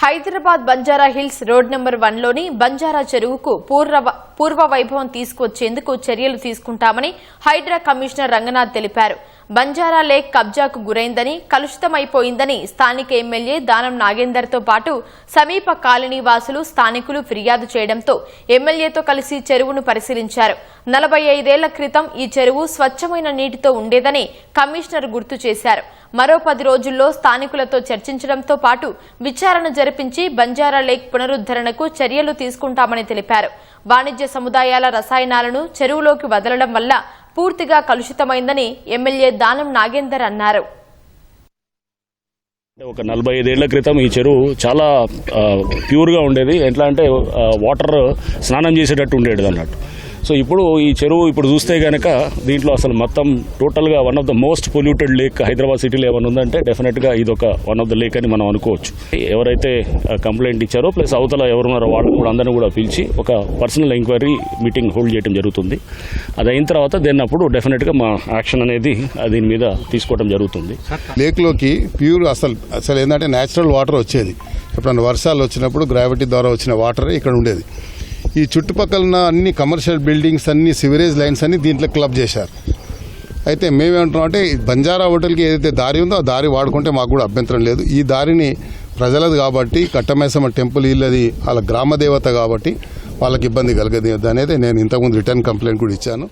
Hyderabad Banjara hills road number 1లోని బంజారా చెరువుకు పూర్వ వైభవం తీసుకొచ్చేందుకు చర్యలు తీసుకుంటామని హైడ్రా కమిషనర్ రంగనాథ్ తెలిపారు. బంజారా లేక్ కబ్జాకు గురైందని, కలుషితమైపోయిందని స్థానిక ఎమ్మెల్యే దానం నాగేందర్తో పాటు సమీప కాలనీ వాసులు, స్థానికులు ఫిర్యాదు చేయడంతో ఎమ్మెల్యేతో కలిసి చెరువును పరిశీలించారు. 45 ఏళ్ల క్రితం ఈ చెరువు స్వచ్ఛమైన నీటితో ఉండేదని కమిషనర్ గుర్తు చేశారు. మరో 10 రోజుల్లో స్థానికులతో చర్చించడంతో పాటు విచారణ జరిపించి బంజారా లేక్ పునరుద్ధరణకు చర్యలు తీసుకుంటామని తెలిపారు. వాణిజ్య సముదాయాల రసాయనాలను చెరువులోకి వదలడం వల్ల పూర్తిగా కలుషితమైందని ఎమ్మెల్యే దానం నాగేందర్ అన్నారు. ఒక 45 ఏళ్ల క్రితం ఈ చెరువు చాలా ప్యూర్గా ఉండేది. ఎట్లా అంటే వాటర్ స్నానం చేసేటట్టు ఉండేది అన్నట్టు. సో ఇప్పుడు ఈ చెరువు ఇప్పుడు చూస్తే కనుక దీంట్లో అసలు మొత్తం టోటల్గా one of the most polluted lake Hyderabad సిటీలో ఏమైనా ఉందంటే డెఫినెట్గా ఇది ఒక వన్ ఆఫ్ ద లేక్ అని మనం అనుకోవచ్చు. ఎవరైతే కంప్లైంట్ ఇచ్చారో ప్లస్ అవతల ఎవరున్నారో వాళ్ళని కూడా అందరినీ కూడా పిలిచి ఒక పర్సనల్ ఎంక్వైరీ మీటింగ్ హోల్డ్ చేయడం జరుగుతుంది. అది అయిన తర్వాత దాన్ని అప్పుడు డెఫినెట్గా మా యాక్షన్ అనేది దీని మీద తీసుకోవడం జరుగుతుంది. లేక్లోకి ప్యూర్ అసలు ఏంటంటే న్యాచురల్ వాటర్ వచ్చేది. ఎప్పుడన్నా వర్షాలు వచ్చినప్పుడు గ్రావిటీ ద్వారా వచ్చిన వాటర్ ఇక్కడ ఉండేది. ఈ చుట్టుపక్కల ఉన్న అన్ని కమర్షియల్ బిల్డింగ్స్ అన్ని సివరేజ్ లైన్స్ అన్ని దీంట్లో క్లబ్ చేశారు. అయితే మేమేమంటున్నాం అంటే బంజారా హోటల్కి ఏదైతే దారి ఉందో ఆ దారి వాడుకుంటే మాకు కూడా అభ్యంతరం లేదు. ఈ దారిని ప్రజలది కాబట్టి కట్టమైసమ్మ టెంపుల్ వీళ్ళది వాళ్ళ గ్రామదేవత కాబట్టి వాళ్ళకి ఇబ్బంది కలగదు అనేది నేను ఇంతకుముందు రిటర్న్ కంప్లైంట్ కూడా ఇచ్చాను.